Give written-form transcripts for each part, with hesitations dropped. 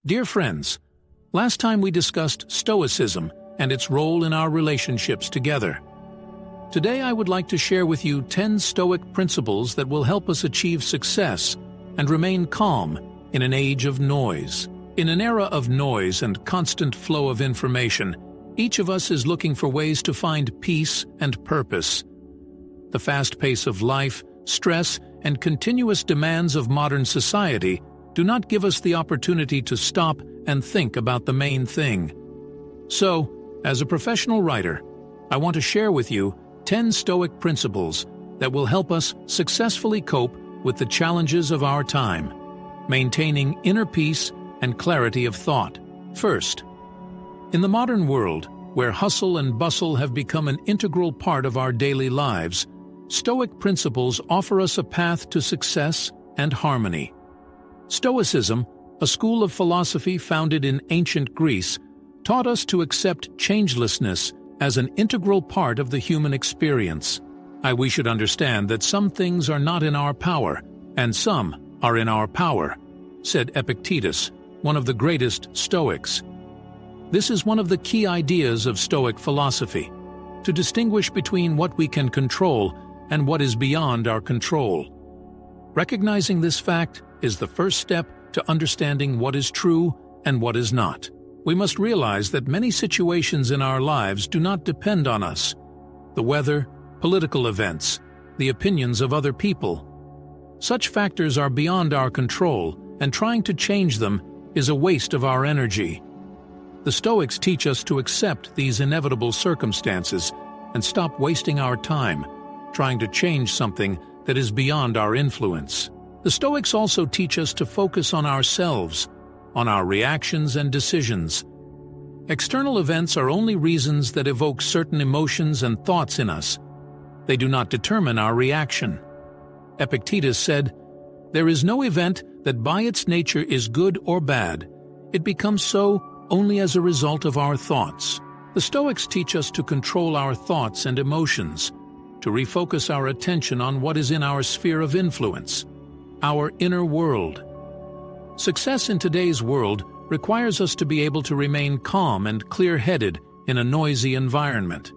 Dear friends, last time we discussed Stoicism and its role in our relationships together. Today I would like to share with you 10 Stoic principles that will help us achieve success and remain calm in an age of noise. In an era of noise and constant flow of information, each of us is looking for ways to find peace and purpose. The fast pace of life, stress, and continuous demands of modern society do not give us the opportunity to stop and think about the main thing. So, as a professional writer, I want to share with you 10 Stoic principles that will help us successfully cope with the challenges of our time, maintaining inner peace and clarity of thought. First, in the modern world, where hustle and bustle have become an integral part of our daily lives, Stoic principles offer us a path to success and harmony. Stoicism, a school of philosophy founded in ancient Greece, taught us to accept changelessness as an integral part of the human experience. We should understand that some things are not in our power, and some are in our power, said Epictetus, one of the greatest Stoics. This is one of the key ideas of Stoic philosophy, to distinguish between what we can control and what is beyond our control. Recognizing this fact is the first step to understanding what is true and what is not. We must realize that many situations in our lives do not depend on us. The weather, political events, the opinions of other people. Such factors are beyond our control, and trying to change them is a waste of our energy. The Stoics teach us to accept these inevitable circumstances and stop wasting our time trying to change something that is beyond our influence. The Stoics also teach us to focus on ourselves, on our reactions and decisions. External events are only reasons that evoke certain emotions and thoughts in us. They do not determine our reaction. Epictetus said, "There is no event that by its nature is good or bad. It becomes so only as a result of our thoughts." The Stoics teach us to control our thoughts and emotions, to refocus our attention on what is in our sphere of influence, our inner world. Success in today's world requires us to be able to remain calm and clear-headed in a noisy environment.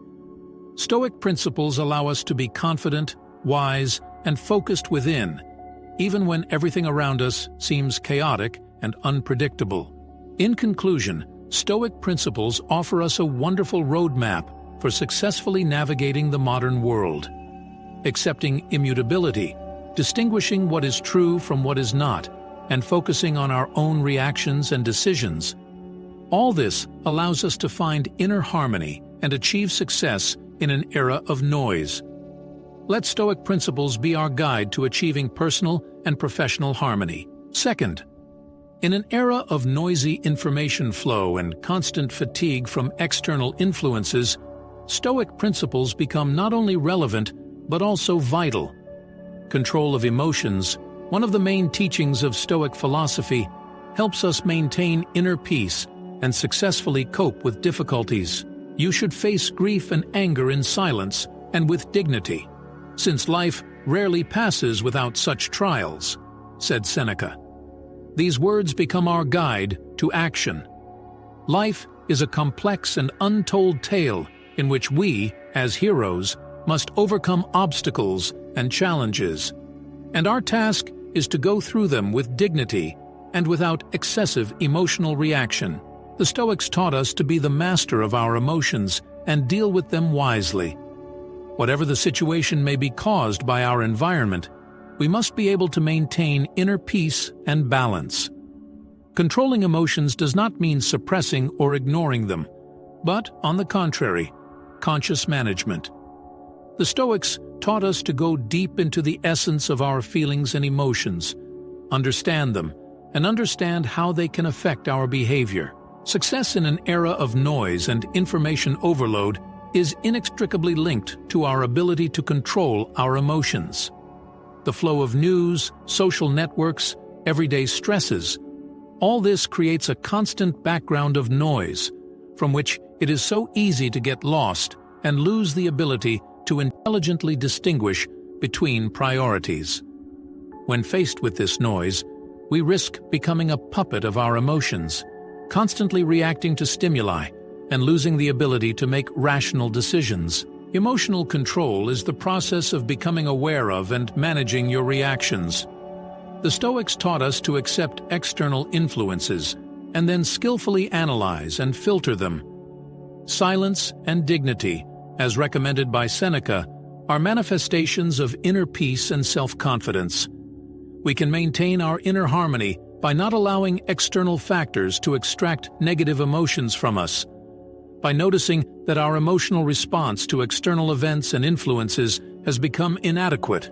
Stoic principles allow us to be confident, wise, and focused within, even when everything around us seems chaotic and unpredictable. In conclusion, Stoic principles offer us a wonderful roadmap for successfully navigating the modern world. Accepting immutability, distinguishing what is true from what is not, and focusing on our own reactions and decisions. All this allows us to find inner harmony and achieve success in an era of noise. Let Stoic principles be our guide to achieving personal and professional harmony. Second, in an era of noisy information flow and constant fatigue from external influences, Stoic principles become not only relevant, but also vital. Control of emotions, one of the main teachings of Stoic philosophy, helps us maintain inner peace and successfully cope with difficulties. You should face grief and anger in silence and with dignity, since life rarely passes without such trials, said Seneca. These words become our guide to action. Life is a complex and untold tale in which we, as heroes, must overcome obstacles and challenges, and our task is to go through them with dignity and without excessive emotional reaction. The Stoics taught us to be the master of our emotions and deal with them wisely. Whatever the situation may be caused by our environment, we must be able to maintain inner peace and balance. Controlling emotions does not mean suppressing or ignoring them, but, on the contrary, conscious management. The Stoics taught us to go deep into the essence of our feelings and emotions, understand them, and understand how they can affect our behavior. Success in an era of noise and information overload is inextricably linked to our ability to control our emotions. The flow of news, social networks, everyday stresses, all this creates a constant background of noise, from which it is so easy to get lost and lose the ability to intelligently distinguish between priorities. When faced with this noise, we risk becoming a puppet of our emotions, constantly reacting to stimuli and losing the ability to make rational decisions. Emotional control is the process of becoming aware of and managing your reactions. The Stoics taught us to accept external influences and then skillfully analyze and filter them. Silence and dignity, as recommended by Seneca, are manifestations of inner peace and self-confidence. We can maintain our inner harmony by not allowing external factors to extract negative emotions from us. By noticing that our emotional response to external events and influences has become inadequate,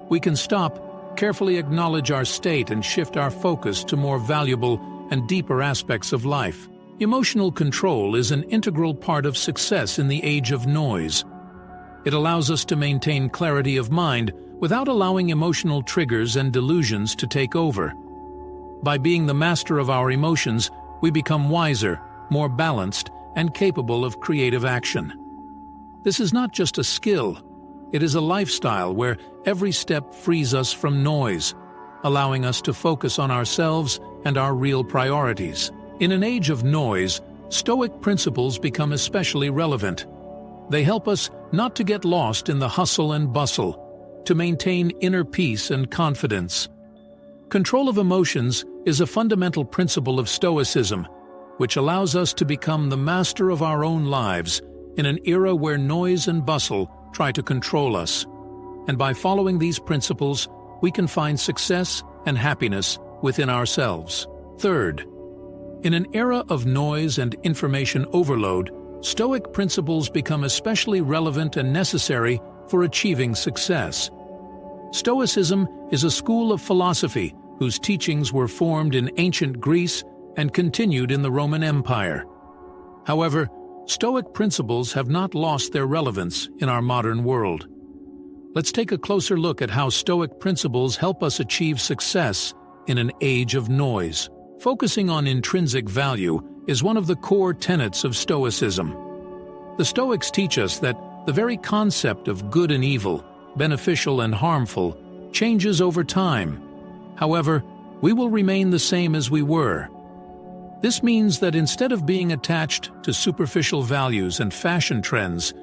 we can stop, carefully acknowledge our state and shift our focus to more valuable and deeper aspects of life. Emotional control is an integral part of success in the age of noise. It allows us to maintain clarity of mind without allowing emotional triggers and delusions to take over. By being the master of our emotions, we become wiser, more balanced, and capable of creative action. This is not just a skill, it is a lifestyle where every step frees us from noise, allowing us to focus on ourselves and our real priorities. In an age of noise, Stoic principles become especially relevant. They help us not to get lost in the hustle and bustle, to maintain inner peace and confidence. Control of emotions is a fundamental principle of Stoicism, which allows us to become the master of our own lives in an era where noise and bustle try to control us. And by following these principles, we can find success and happiness within ourselves. Third, in an era of noise and information overload, Stoic principles become especially relevant and necessary for achieving success. Stoicism is a school of philosophy whose teachings were formed in ancient Greece and continued in the Roman Empire. However, Stoic principles have not lost their relevance in our modern world. Let's take a closer look at how Stoic principles help us achieve success in an age of noise. Focusing on intrinsic value is one of the core tenets of Stoicism. The Stoics teach us that the very concept of good and evil, beneficial and harmful, changes over time. However, we will remain the same as we were. This means that instead of being attached to superficial values and fashion trends,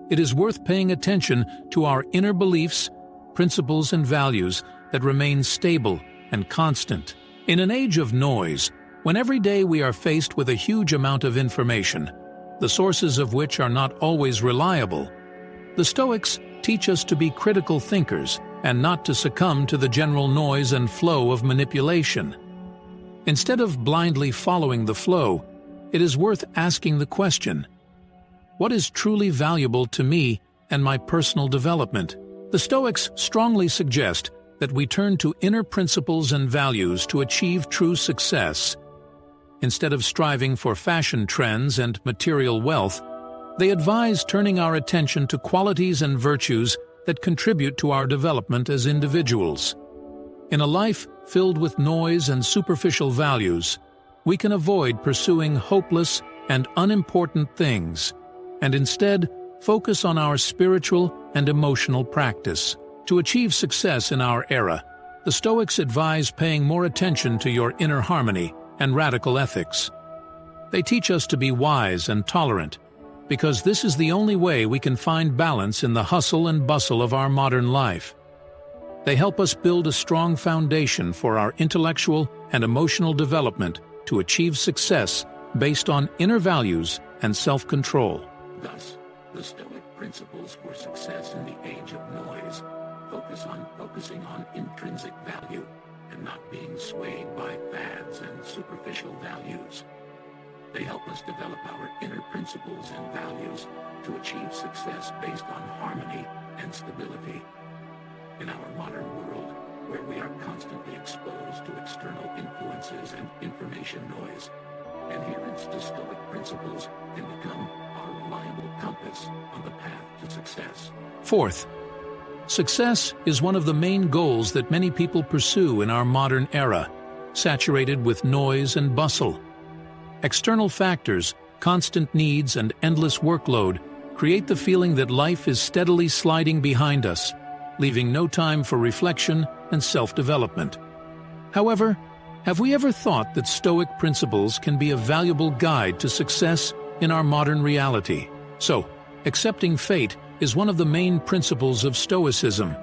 it is worth paying attention to our inner beliefs, principles, and values that remain stable and constant. In an age of noise, when every day we are faced with a huge amount of information, the sources of which are not always reliable, the Stoics teach us to be critical thinkers and not to succumb to the general noise and flow of manipulation. Instead of blindly following the flow, it is worth asking the question, what is truly valuable to me and my personal development? The Stoics strongly suggest that we turn to inner principles and values to achieve true success. Instead of striving for fashion trends and material wealth, they advise turning our attention to qualities and virtues that contribute to our development as individuals. In a life filled with noise and superficial values, we can avoid pursuing hopeless and unimportant things, and instead focus on our spiritual and emotional practice. To achieve success in our era, the Stoics advise paying more attention to your inner harmony and radical ethics. They teach us to be wise and tolerant, because this is the only way we can find balance in the hustle and bustle of our modern life. They help us build a strong foundation for our intellectual and emotional development to achieve success based on inner values and self-control. Thus, the Stoic principles for success in the age of noise focusing on intrinsic value and not being swayed by fads and superficial values. They help us develop our inner principles and values to achieve success based on harmony and stability. In our modern world, where we are constantly exposed to external influences and information noise, adherence to Stoic principles can become our reliable compass on the path to success. Fourth, success is one of the main goals that many people pursue in our modern era, saturated with noise and bustle. External factors, constant needs, and endless workload create the feeling that life is steadily sliding behind us, leaving no time for reflection and self-development. However, Have we ever thought that Stoic principles can be a valuable guide to success in our modern reality? So, accepting fate is one of the main principles of Stoicism.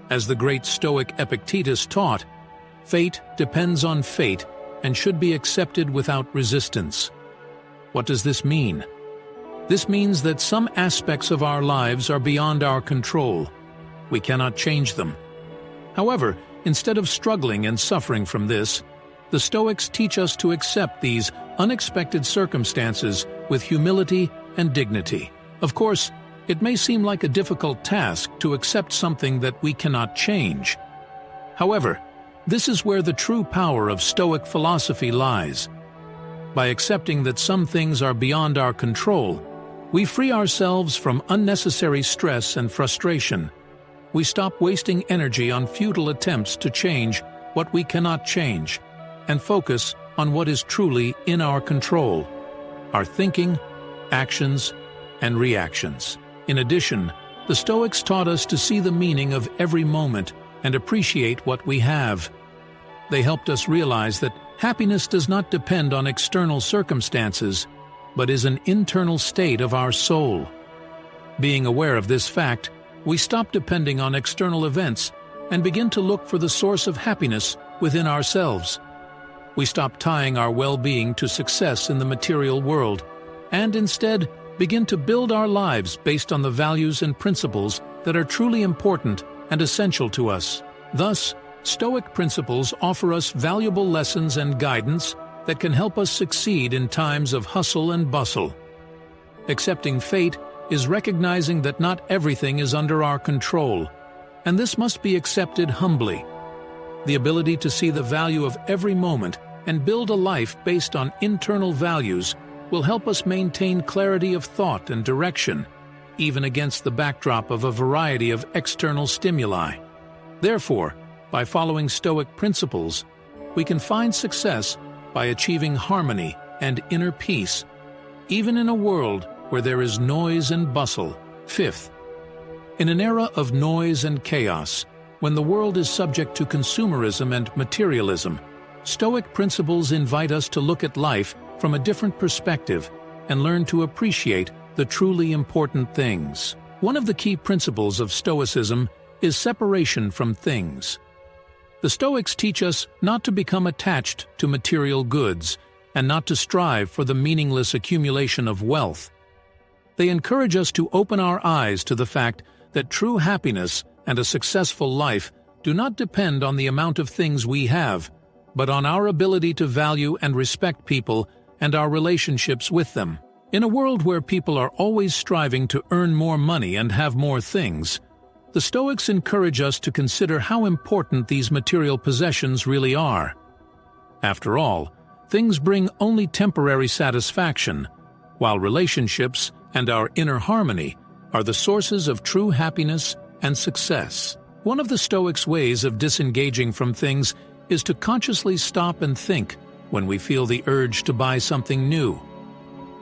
As the great Stoic Epictetus taught, fate depends on fate and should be accepted without resistance. What does this mean? This means that some aspects of our lives are beyond our control. We cannot change them. However, instead of struggling and suffering from this, the Stoics teach us to accept these unexpected circumstances with humility and dignity. Of course, it may seem like a difficult task to accept something that we cannot change. However, this is where the true power of Stoic philosophy lies. By accepting that some things are beyond our control, we free ourselves from unnecessary stress and frustration. We stop wasting energy on futile attempts to change what we cannot change, and focus on what is truly in our control: our thinking, actions, and reactions. In addition, the Stoics taught us to see the meaning of every moment and appreciate what we have. They helped us realize that happiness does not depend on external circumstances, but is an internal state of our soul. Being aware of this fact, we stop depending on external events and begin to look for the source of happiness within ourselves. We stop tying our well-being to success in the material world, and instead begin to build our lives based on the values and principles that are truly important and essential to us. Thus, Stoic principles offer us valuable lessons and guidance that can help us succeed in times of hustle and bustle. Accepting fate is recognizing that not everything is under our control, and this must be accepted humbly. The ability to see the value of every moment and build a life based on internal values will help us maintain clarity of thought and direction, even against the backdrop of a variety of external stimuli. Therefore, by following Stoic principles, we can find success by achieving harmony and inner peace, even in a world where there is noise and bustle. Fifth, in an era of noise and chaos, when the world is subject to consumerism and materialism, Stoic principles invite us to look at life from a different perspective and learn to appreciate the truly important things. One of the key principles of Stoicism is separation from things. The Stoics teach us not to become attached to material goods and not to strive for the meaningless accumulation of wealth. They encourage us to open our eyes to the fact that true happiness and a successful life do not depend on the amount of things we have, but on our ability to value and respect people and our relationships with them. In a world where people are always striving to earn more money and have more things, the Stoics encourage us to consider how important these material possessions really are. After all, things bring only temporary satisfaction, while relationships and our inner harmony are the sources of true happiness and success. One of the Stoics' ways of disengaging from things is to consciously stop and think when we feel the urge to buy something new.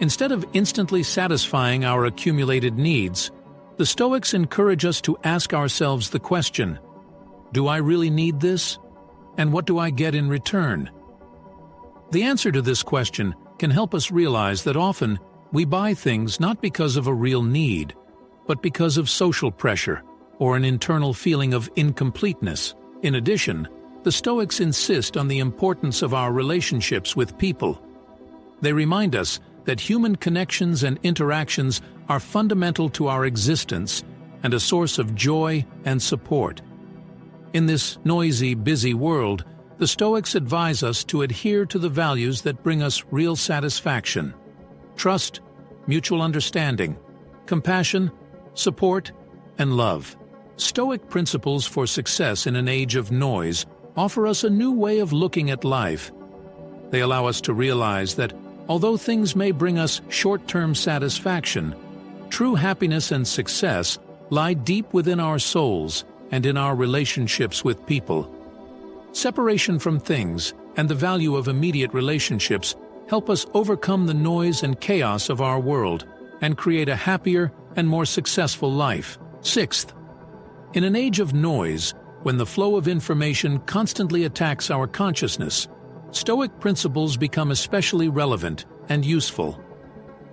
Instead of instantly satisfying our accumulated needs, the Stoics encourage us to ask ourselves the question, do I really need this? And what do I get in return? The answer to this question can help us realize that often we buy things not because of a real need, but because of social pressure or an internal feeling of incompleteness. In addition, the Stoics insist on the importance of our relationships with people. They remind us that human connections and interactions are fundamental to our existence and a source of joy and support. In this noisy, busy world, the Stoics advise us to adhere to the values that bring us real satisfaction: trust, mutual understanding, compassion, support, and love. Stoic principles for success in an age of noise offer us a new way of looking at life. They allow us to realize that although things may bring us short-term satisfaction, true happiness and success lie deep within our souls and in our relationships with people. Separation from things and the value of immediate relationships help us overcome the noise and chaos of our world and create a happier and more successful life. Sixth, in an age of noise, when the flow of information constantly attacks our consciousness, Stoic principles become especially relevant and useful.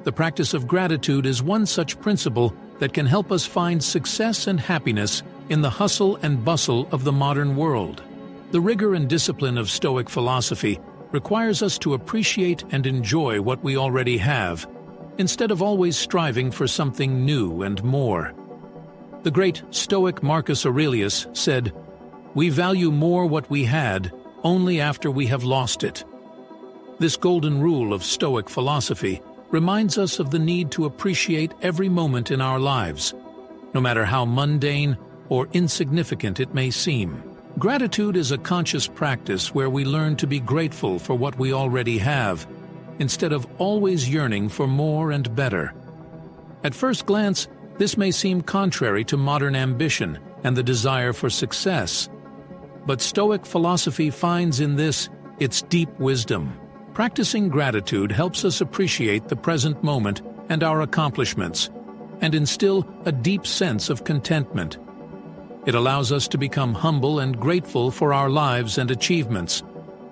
The practice of gratitude is one such principle that can help us find success and happiness in the hustle and bustle of the modern world. The rigor and discipline of Stoic philosophy requires us to appreciate and enjoy what we already have, instead of always striving for something new and more. The great Stoic Marcus Aurelius said, "We value more what we had only after we have lost it." This golden rule of Stoic philosophy reminds us of the need to appreciate every moment in our lives, no matter how mundane or insignificant it may seem. Gratitude is a conscious practice where we learn to be grateful for what we already have, instead of always yearning for more and better. At first glance, this may seem contrary to modern ambition and the desire for success. But Stoic philosophy finds in this its deep wisdom. Practicing gratitude helps us appreciate the present moment and our accomplishments, and instill a deep sense of contentment. It allows us to become humble and grateful for our lives and achievements,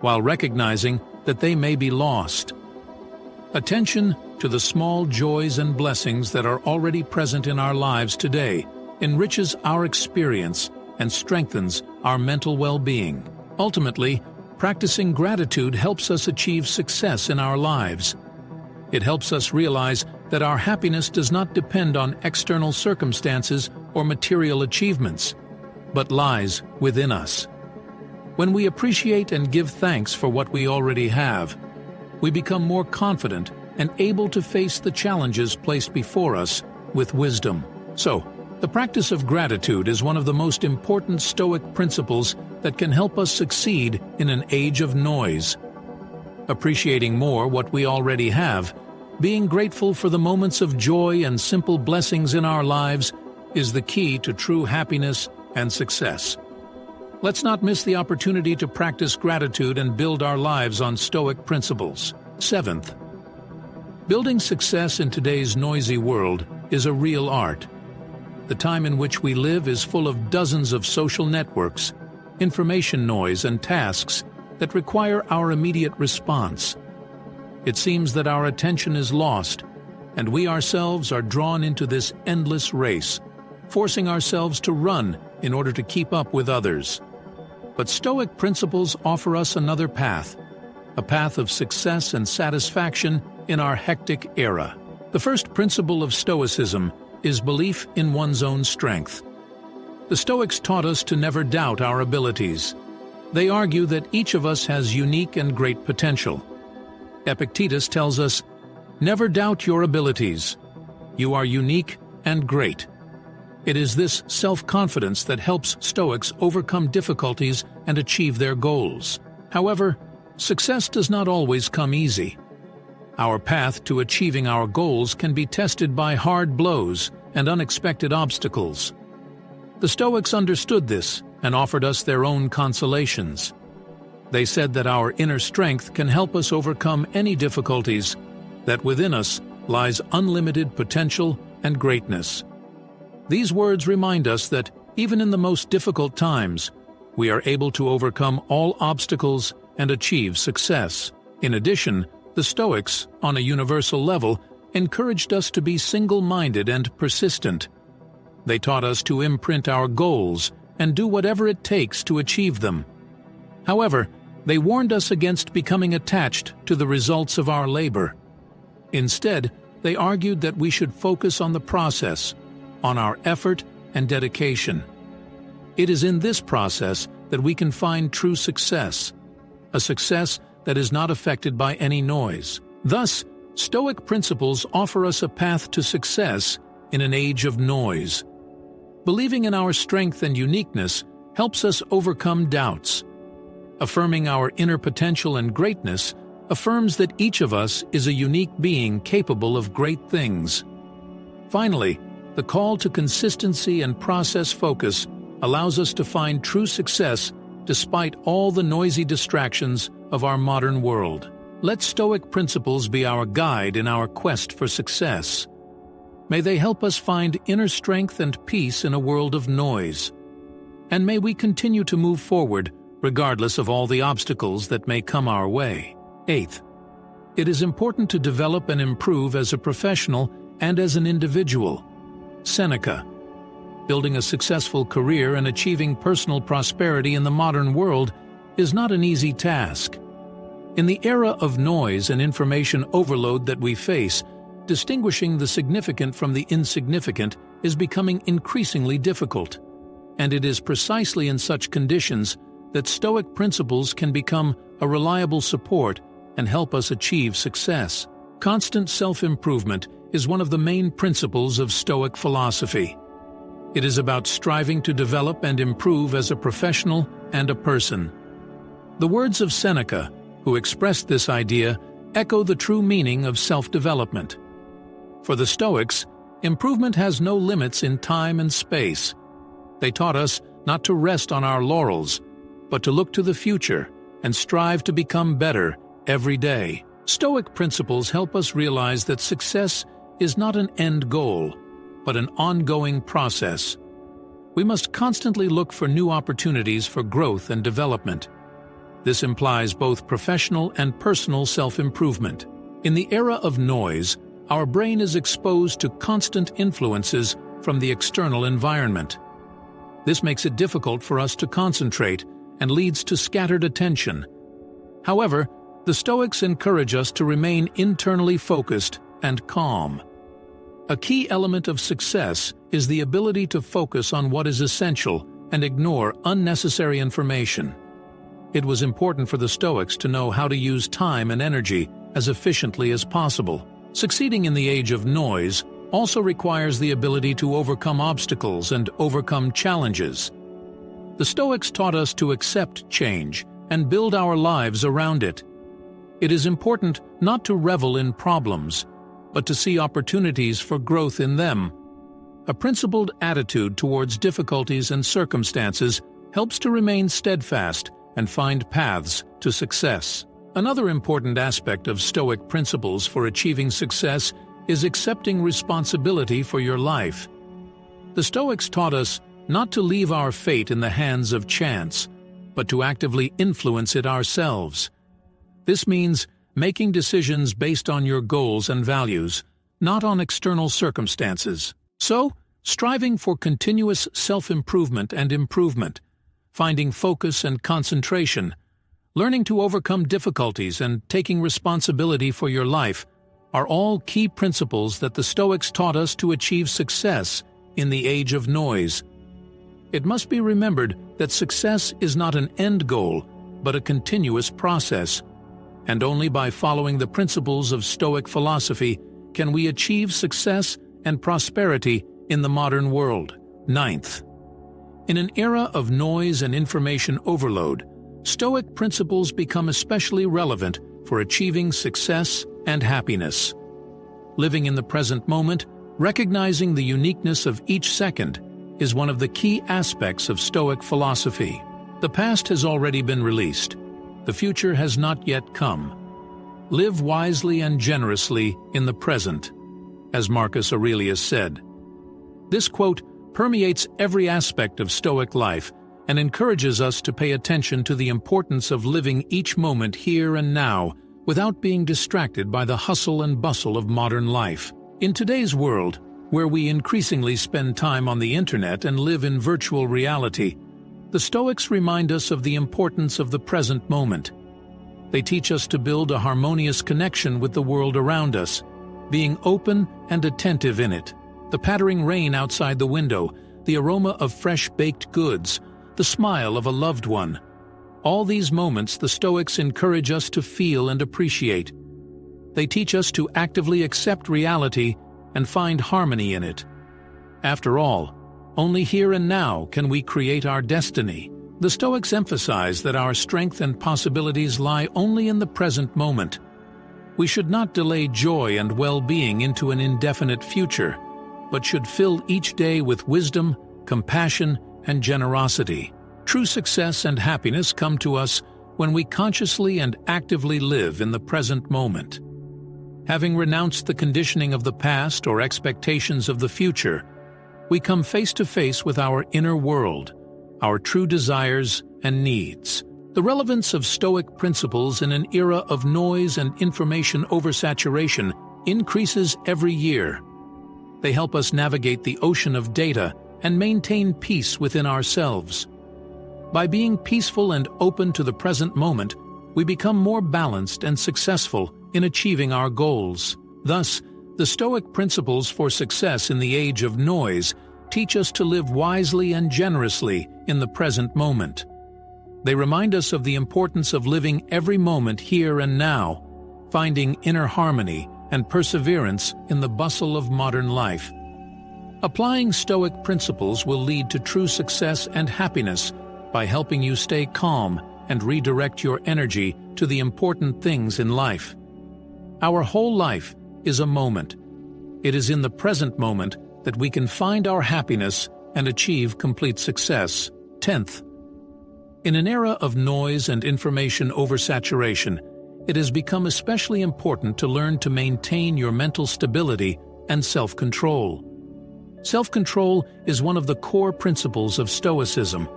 while recognizing that they may be lost. Attention to the small joys and blessings that are already present in our lives today enriches our experience and strengthens our mental well-being. Ultimately, practicing gratitude helps us achieve success in our lives. It helps us realize that our happiness does not depend on external circumstances or material achievements, but lies within us. When we appreciate and give thanks for what we already have, we become more confident and able to face the challenges placed before us with wisdom. So, the practice of gratitude is one of the most important Stoic principles that can help us succeed in an age of noise. Appreciating more what we already have, being grateful for the moments of joy and simple blessings in our lives, is the key to true happiness and success. Let's not miss the opportunity to practice gratitude and build our lives on Stoic principles. 7th, building success in today's noisy world is a real art. The time in which we live is full of dozens of social networks, information noise, and tasks that require our immediate response. It seems that our attention is lost, and we ourselves are drawn into this endless race, forcing ourselves to run in order to keep up with others. But Stoic principles offer us another path, a path of success and satisfaction in our hectic era. The first principle of Stoicism is belief in one's own strength. The Stoics taught us to never doubt our abilities. They argue that each of us has unique and great potential. Epictetus tells us, "Never doubt your abilities. You are unique and great." It is this self-confidence that helps Stoics overcome difficulties and achieve their goals. However, success does not always come easy. Our path to achieving our goals can be tested by hard blows and unexpected obstacles. The Stoics understood this and offered us their own consolations. They said that our inner strength can help us overcome any difficulties, that within us lies unlimited potential and greatness. These words remind us that even in the most difficult times, we are able to overcome all obstacles and achieve success. In addition, the Stoics, on a universal level, encouraged us to be single-minded and persistent. They taught us to imprint our goals and do whatever it takes to achieve them. However, they warned us against becoming attached to the results of our labor. Instead, they argued that we should focus on the process, on our effort and dedication. It is in this process that we can find true success, a success that is not affected by any noise. Thus, Stoic principles offer us a path to success in an age of noise. Believing in our strength and uniqueness helps us overcome doubts. Affirming our inner potential and greatness affirms that each of us is a unique being capable of great things. Finally, the call to consistency and process focus allows us to find true success despite all the noisy distractions of our modern world. Let Stoic principles be our guide in our quest for success. May they help us find inner strength and peace in a world of noise. And may we continue to move forward regardless of all the obstacles that may come our way. Eighth, it is important to develop and improve as a professional and as an individual. Seneca. Building a successful career and achieving personal prosperity in the modern world is not an easy task. In the era of noise and information overload that we face, distinguishing the significant from the insignificant is becoming increasingly difficult. And it is precisely in such conditions that Stoic principles can become a reliable support and help us achieve success. Constant self-improvement is one of the main principles of Stoic philosophy. It is about striving to develop and improve as a professional and a person. The words of Seneca, who expressed this idea, echo the true meaning of self-development. For the Stoics, improvement has no limits in time and space. They taught us not to rest on our laurels, but to look to the future and strive to become better every day. Stoic principles help us realize that success is not an end goal, but an ongoing process. We must constantly look for new opportunities for growth and development. This implies both professional and personal self-improvement. In the era of noise, our brain is exposed to constant influences from the external environment. This makes it difficult for us to concentrate and leads to scattered attention. However, the Stoics encourage us to remain internally focused and calm. A key element of success is the ability to focus on what is essential and ignore unnecessary information. It was important for the Stoics to know how to use time and energy as efficiently as possible. Succeeding in the age of noise also requires the ability to overcome obstacles and overcome challenges. The Stoics taught us to accept change and build our lives around it. It is important not to revel in problems, but to see opportunities for growth in them. A principled attitude towards difficulties and circumstances helps to remain steadfast and find paths to success. Another important aspect of Stoic principles for achieving success is accepting responsibility for your life. The Stoics taught us not to leave our fate in the hands of chance, but to actively influence it ourselves. This means making decisions based on your goals and values, not on external circumstances. So, striving for continuous self-improvement and improvement, finding focus and concentration, learning to overcome difficulties and taking responsibility for your life are all key principles that the Stoics taught us to achieve success in the age of noise. It must be remembered that success is not an end goal, but a continuous process, and only by following the principles of Stoic philosophy can we achieve success and prosperity in the modern world. Ninth, in an era of noise and information overload, Stoic principles become especially relevant for achieving success and happiness. Living in the present moment, recognizing the uniqueness of each second, is one of the key aspects of Stoic philosophy. The past has already been released. The future has not yet come. Live wisely and generously in the present, as Marcus Aurelius said. This quote permeates every aspect of Stoic life and encourages us to pay attention to the importance of living each moment here and now without being distracted by the hustle and bustle of modern life. In today's world, where we increasingly spend time on the internet and live in virtual reality, the Stoics remind us of the importance of the present moment. They teach us to build a harmonious connection with the world around us, being open and attentive in it. The pattering rain outside the window, the aroma of fresh-baked goods, the smile of a loved one. All these moments the Stoics encourage us to feel and appreciate. They teach us to actively accept reality and find harmony in it. After all, only here and now can we create our destiny. The Stoics emphasize that our strength and possibilities lie only in the present moment. We should not delay joy and well-being into an indefinite future, but should fill each day with wisdom, compassion, and generosity. True success and happiness come to us when we consciously and actively live in the present moment. Having renounced the conditioning of the past or expectations of the future, we come face to face with our inner world, our true desires and needs. The relevance of Stoic principles in an era of noise and information oversaturation increases every year. They help us navigate the ocean of data and maintain peace within ourselves. By being peaceful and open to the present moment, we become more balanced and successful in achieving our goals. Thus, the Stoic principles for success in the age of noise teach us to live wisely and generously in the present moment. They remind us of the importance of living every moment here and now, finding inner harmony and perseverance in the bustle of modern life. Applying Stoic principles will lead to true success and happiness by helping you stay calm and redirect your energy to the important things in life. Our whole life is a moment. It is in the present moment that we can find our happiness and achieve complete success. 10th, in an era of noise and information oversaturation, it has become especially important to learn to maintain your mental stability and self-control. Self-control is one of the core principles of Stoicism,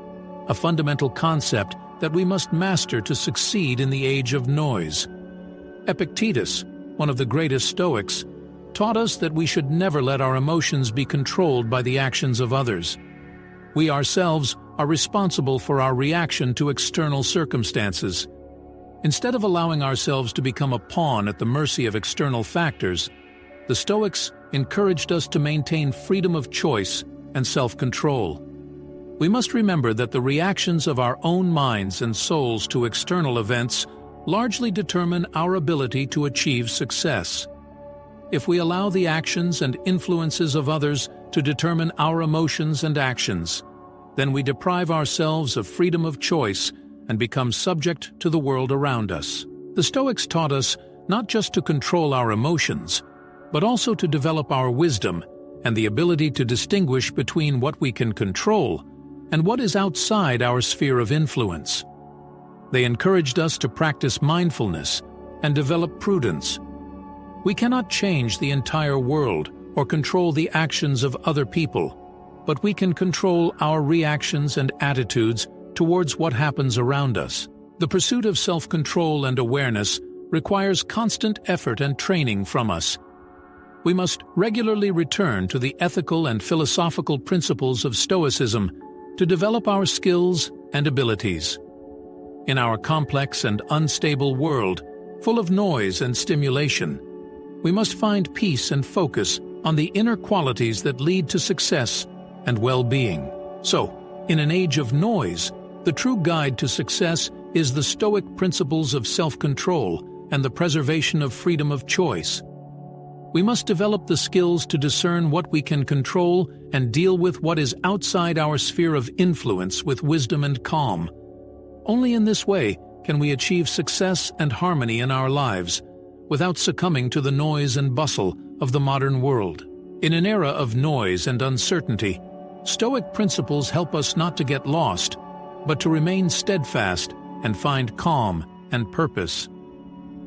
a fundamental concept that we must master to succeed in the age of noise. Epictetus, one of the greatest Stoics, taught us that we should never let our emotions be controlled by the actions of others. We ourselves are responsible for our reaction to external circumstances. Instead of allowing ourselves to become a pawn at the mercy of external factors, the Stoics encouraged us to maintain freedom of choice and self-control. We must remember that the reactions of our own minds and souls to external events largely determine our ability to achieve success. If we allow the actions and influences of others to determine our emotions and actions, then we deprive ourselves of freedom of choice and become subject to the world around us. The Stoics taught us not just to control our emotions, but also to develop our wisdom and the ability to distinguish between what we can control and what is outside our sphere of influence. They encouraged us to practice mindfulness and develop prudence. We cannot change the entire world or control the actions of other people, but we can control our reactions and attitudes towards what happens around us. The pursuit of self-control and awareness requires constant effort and training from us. We must regularly return to the ethical and philosophical principles of Stoicism to develop our skills and abilities. In our complex and unstable world, full of noise and stimulation, we must find peace and focus on the inner qualities that lead to success and well-being. So, in an age of noise, the true guide to success is the Stoic principles of self-control and the preservation of freedom of choice. We must develop the skills to discern what we can control and deal with what is outside our sphere of influence with wisdom and calm. Only in this way can we achieve success and harmony in our lives, without succumbing to the noise and bustle of the modern world. In an era of noise and uncertainty, Stoic principles help us not to get lost, but to remain steadfast and find calm and purpose.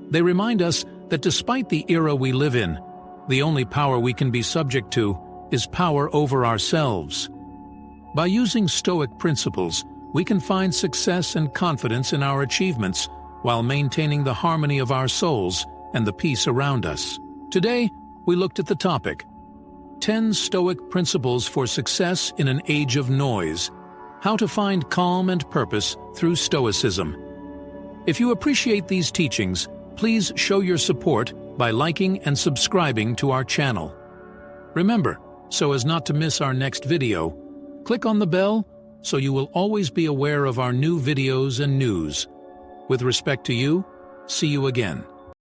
They remind us that despite the era we live in, the only power we can be subject to is power over ourselves. By using Stoic principles, we can find success and confidence in our achievements while maintaining the harmony of our souls and the peace around us. Today, we looked at the topic, 10 Stoic Principles for Success in an Age of Noise, how to find calm and purpose through Stoicism. If you appreciate these teachings, please show your support by liking and subscribing to our channel. Remember, so as not to miss our next video, click on the bell so you will always be aware of our new videos and news. With respect to you, see you again.